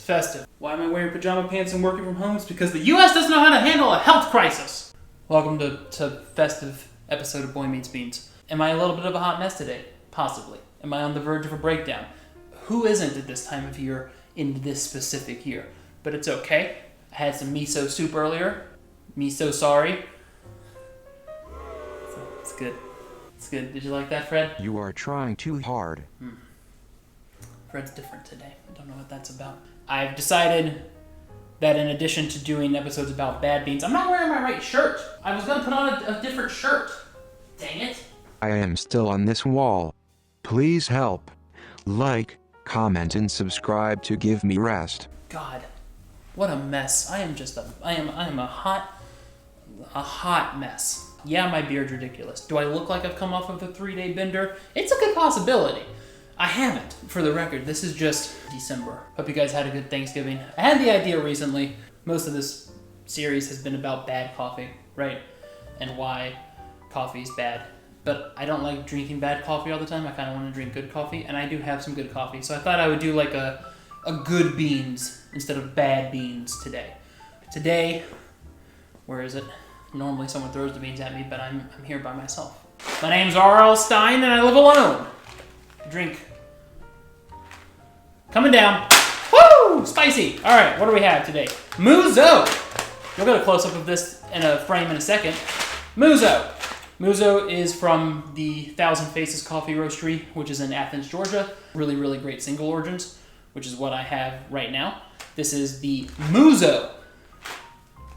festive. Why am I wearing pajama pants and working from home? It's because the U.S. doesn't know how to handle a health crisis. Welcome to festive episode of Boy Meets Beans. Am I a little bit of a hot mess today? Possibly. Am I on the verge of a breakdown? Who isn't at this time of year in this specific year? But it's okay. I had some miso soup earlier. Miso sorry. So it's good. It's good. Did you like that, Fred? You are trying too hard. Fred's different today. I don't know what that's about. I've decided that in addition to doing episodes about bad beans, I'm not wearing my right shirt. I was going to put on a different shirt. Dang it. I am still on this wall. Please help. Like, comment, and subscribe to give me rest. God, what a mess. I am a hot mess. Yeah, my beard's ridiculous. Do I look like I've come off of a 3-day bender? It's a good possibility. I haven't, for the record. This is just December. Hope you guys had a good Thanksgiving. I had the idea recently. Most of this series has been about bad coffee, right? And why coffee's bad. But I don't like drinking bad coffee all the time. I kind of want to drink good coffee, and I do have some good coffee. So I thought I would do like a good beans instead of bad beans today. Today, where is it? Normally someone throws the beans at me, but I'm here by myself. My name's R.L. Stein, and I live alone. Drink. Coming down. Woo! Spicy. All right, what do we have today? Muzo. You'll get a close-up of this in a frame in a second. Muzo. Muzo is from the Thousand Faces Coffee Roastery, which is in Athens, Georgia. Really, really great single origins, which is what I have right now. This is the Muzo.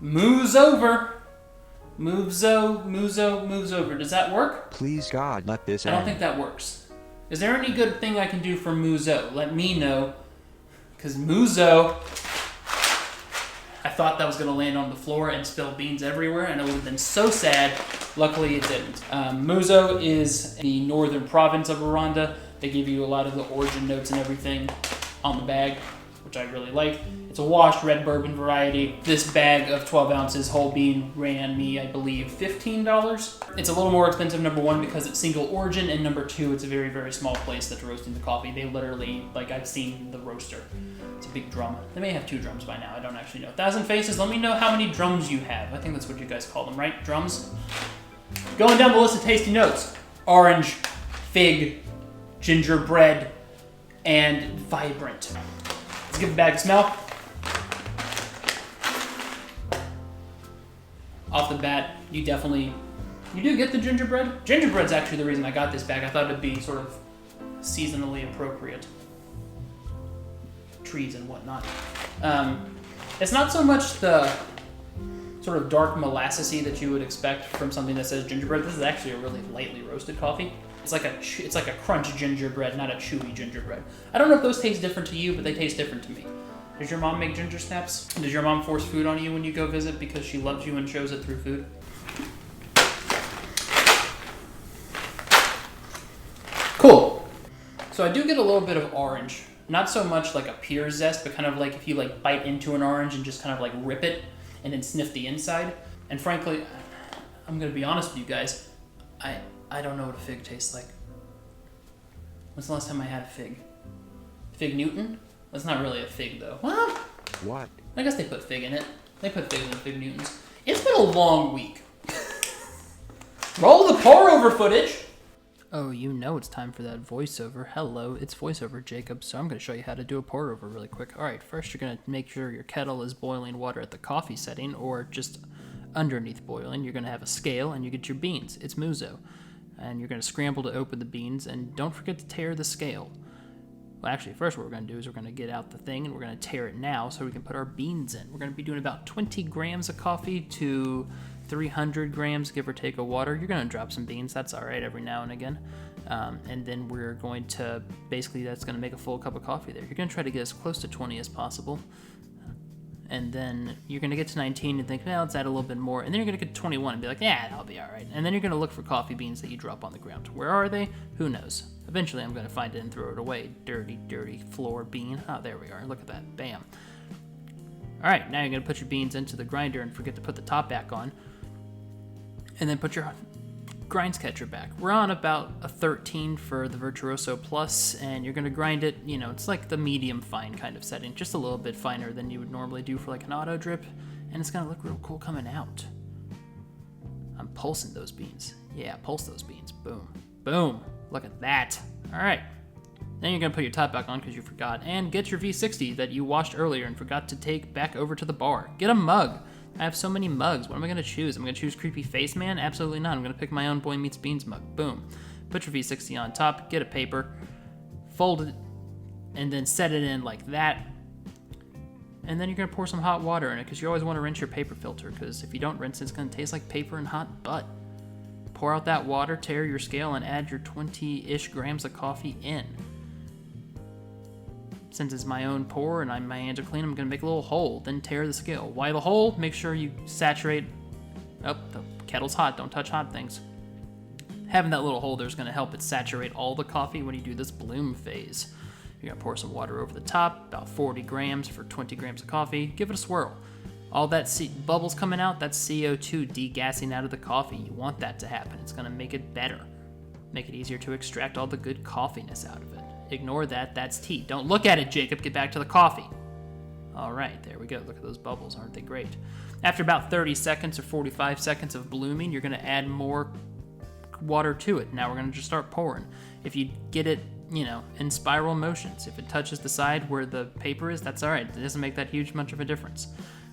Moves over. Moves over. Does that work? Please, God, let this end. I don't think that works. Is there any good thing I can do for Muzo? Let me know. Because Muzo, I thought that was going to land on the floor and spill beans everywhere, and it would have been so sad. Luckily, it didn't. Muzo is the northern province of Rwanda. They give you a lot of the origin notes and everything on the bag, which I really like. It's a washed red bourbon variety. This bag of 12 ounces whole bean ran me, I believe, $15. It's a little more expensive, number one, because it's single origin, and number two, it's a very, very small place that's roasting the coffee. They literally, I've seen the roaster. It's a big drum. They may have 2 drums by now. I don't actually know. Thousand Faces, let me know how many drums you have. I think that's what you guys call them, right? Drums? Going down the list of tasty notes. Orange, fig, gingerbread, and vibrant. Let's give the bag a smell. Off the bat, you do get the gingerbread. Gingerbread's actually the reason I got this bag. I thought it'd be sort of seasonally appropriate. Trees and whatnot. It's not so much the sort of dark molassesy that you would expect from something that says gingerbread. This is actually a really lightly roasted coffee. It's like a crunch gingerbread, not a chewy gingerbread. I don't know if those taste different to you, but they taste different to me. Does your mom make ginger snaps? Does your mom force food on you when you go visit because she loves you and shows it through food? Cool. So I do get a little bit of orange. Not so much like a pure zest, but kind of like if you bite into an orange and just kind of rip it and then sniff the inside. And frankly, I'm going to be honest with you guys, I don't know what a fig tastes like. When's the last time I had a fig? Fig Newton? That's not really a fig, though. What? What? I guess they put fig in it. They put figs in Fig Newtons. It's been a long week. Roll the pour-over footage! Oh, you know it's time for that voiceover. Hello, it's voiceover Jacob, so I'm going to show you how to do a pour-over really quick. Alright, first you're going to make sure your kettle is boiling water at the coffee setting, or just underneath boiling. You're going to have a scale, and you get your beans. It's Muzo. And you're going to scramble to open the beans, and don't forget to tear the scale. Well, actually, first what we're going to do is we're going to get out the thing, and we're going to tear it now so we can put our beans in. We're going to be doing about 20 grams of coffee to 300 grams, give or take, of water. You're going to drop some beans. That's all right every now and again. And then we're going to, basically, that's going to make a full cup of coffee there. You're going to try to get as close to 20 as possible. And then you're going to get to 19 and think, well, let's add a little bit more. And then you're going to get to 21 and be like, yeah, that'll be all right. And then you're going to look for coffee beans that you drop on the ground. Where are they? Who knows? Eventually, I'm going to find it and throw it away. Dirty, dirty floor bean. Oh, there we are. Look at that. Bam. All right, now you're going to put your beans into the grinder and forget to put the top back on. And then put your grinds catcher back. We're on about a 13 for the Virtuoso Plus, and you're gonna grind it, it's like the medium fine kind of setting, just a little bit finer than you would normally do for like an auto drip, and it's gonna look real cool coming out. I'm pulsing those beans. Yeah, pulse those beans. Boom. Boom. Look at that. All right. Then you're gonna put your top back on because you forgot, and get your V60 that you washed earlier and forgot to take back over to the bar. Get a mug. I have so many mugs. What am I gonna choose? I'm gonna choose Creepy Face Man? Absolutely not. I'm gonna pick my own Boy Meets Beans mug. Boom. Put your V60 on top, get a paper, fold it, and then set it in like that. And then you're gonna pour some hot water in it because you always wanna rinse your paper filter, because if you don't rinse it, it's gonna taste like paper and hot butt. Pour out that water, tear your scale, and add your 20-ish grams of coffee in. Since it's my own pour and my hands are clean, I'm gonna make a little hole, then tear the scale. Why the hole? Make sure you saturate. Oh, the kettle's hot, don't touch hot things. Having that little hole there is gonna help it saturate all the coffee when you do this bloom phase. You're gonna pour some water over the top, about 40 grams for 20 grams of coffee. Give it a swirl. All that bubbles coming out, that's CO2 degassing out of the coffee. You want that to happen. It's gonna make it better. Make it easier to extract all the good coffeeness out of it. Ignore that, that's tea. Don't look at it, Jacob, get back to the coffee. All right, there we go. Look at those bubbles, aren't they great? After about 30 seconds or 45 seconds of blooming, you're gonna add more water to it. Now we're gonna just start pouring. If you get it, in spiral motions, if it touches the side where the paper is, that's all right. It doesn't make that much of a difference.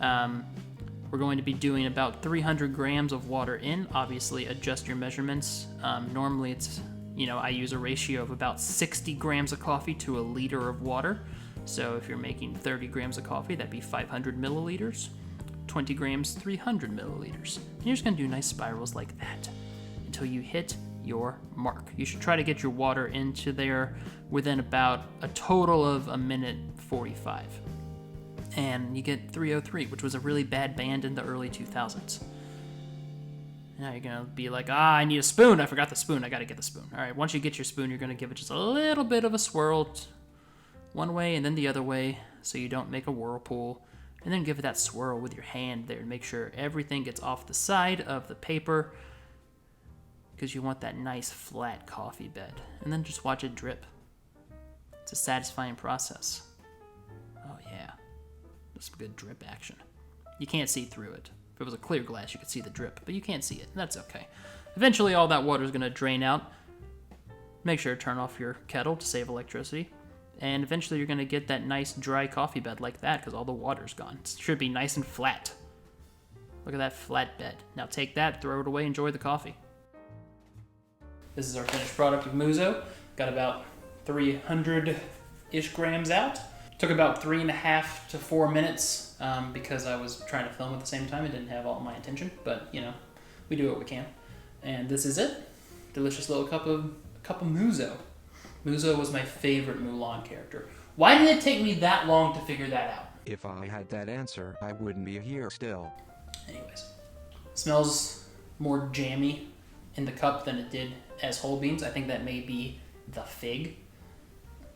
We're going to be doing about 300 grams of water in. Obviously, adjust your measurements. Normally it's, I use a ratio of about 60 grams of coffee to a liter of water. So if you're making 30 grams of coffee, that'd be 500 milliliters. 20 grams, 300 milliliters. And you're just gonna do nice spirals like that until you hit your mark. You should try to get your water into there within about a total of a minute 45. And you get 303, which was a really bad band in the early 2000s. Now you're gonna be like, I need a spoon. I forgot the spoon. I gotta get the spoon. All right, once you get your spoon, you're gonna give it just a little bit of a swirl one way and then the other way so you don't make a whirlpool. And then give it that swirl with your hand there to make sure everything gets off the side of the paper, because you want that nice flat coffee bed. And then just watch it drip. It's a satisfying process. Oh yeah, that's some good drip action. You can't see through it. If it was a clear glass, you could see the drip, but you can't see it, and that's okay. Eventually, all that water is gonna drain out. Make sure to turn off your kettle to save electricity. And eventually you're gonna get that nice dry coffee bed like that, because all the water's gone. It should be nice and flat. Look at that flat bed. Now take that, throw it away, enjoy the coffee. This is our finished product of Muzo. Got about 300-ish grams out. Took about 3.5 to 4 minutes because I was trying to film at the same time. I didn't have all my attention, but we do what we can. And this is it. Delicious little cup of Muzo. Muzo was my favorite Mulan character. Why did it take me that long to figure that out? If I had that answer, I wouldn't be here still. Anyways, smells more jammy in the cup than it did as whole beans. I think that may be the fig.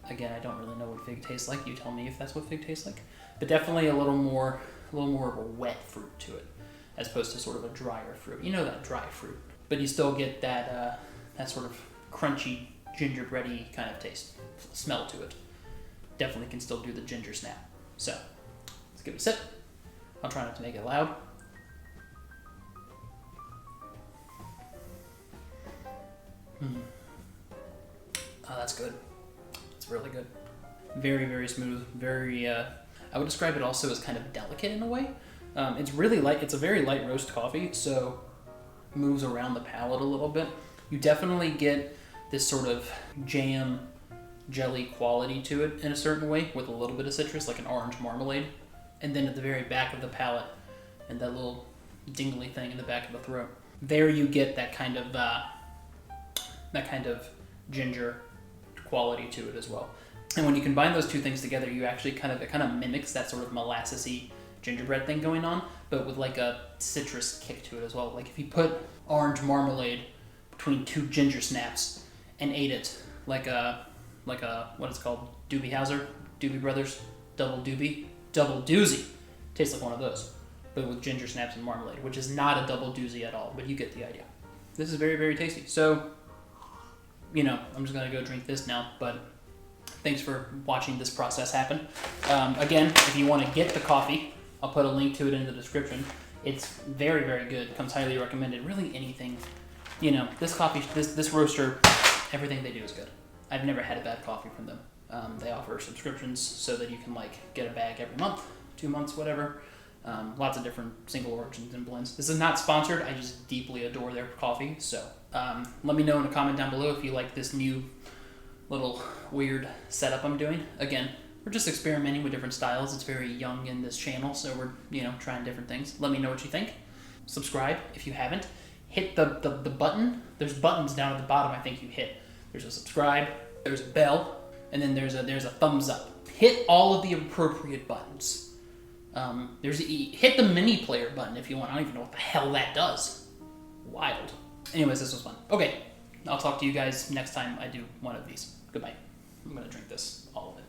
Again, I don't really know what fig tastes like. You tell me if that's what fig tastes like. But definitely a little more of a wet fruit to it, as opposed to sort of a drier fruit. You know, that dry fruit, but you still get that sort of crunchy, gingerbready kind of smell to it. Definitely can still do the ginger snap. So let's give it a sip. I'll try not to make it loud. Oh, that's good. It's really good. Very, very smooth. Very, I would describe it also as kind of delicate in a way. It's really light. It's a very light roast coffee, so it moves around the palate a little bit. You definitely get this sort of jam, jelly quality to it in a certain way with a little bit of citrus, like an orange marmalade. And then at the very back of the palate and that little dingly thing in the back of the throat, there you get that kind of ginger quality to it as well. And when you combine those two things together, you actually it kind of mimics that sort of molassesy gingerbread thing going on, but with like a citrus kick to it as well. Like if you put orange marmalade between two ginger snaps and ate it like a what it's called, Doobie Brothers, double doozy. Tastes like one of those, but with ginger snaps and marmalade, which is not a double doozy at all, but you get the idea. This is very, very tasty. So, you know, I'm just gonna go drink this now, but thanks for watching this process happen. Again, if you want to get the coffee, I'll put a link to it in the description. It's very, very good. Comes highly recommended. Really anything, you know, this coffee, this roaster, everything they do is good. I've never had a bad coffee from them. They offer subscriptions so that you can like get a bag every month, 2 months, whatever. Lots of different single origins and blends. This is not sponsored. I just deeply adore their coffee. So let me know in a comment down below if you like this new little weird setup I'm doing. Again, we're just experimenting with different styles. It's very young in this channel, so we're, you know, trying different things. Let me know what you think. Subscribe if you haven't. Hit the button. There's buttons down at the bottom I think you hit. There's a subscribe, there's a bell, and then there's a thumbs up. Hit all of the appropriate buttons. Hit the mini player button if you want. I don't even know what the hell that does. Wild. Anyways, this was fun. Okay, I'll talk to you guys next time I do one of these. Goodbye. I'm gonna drink this, all of it.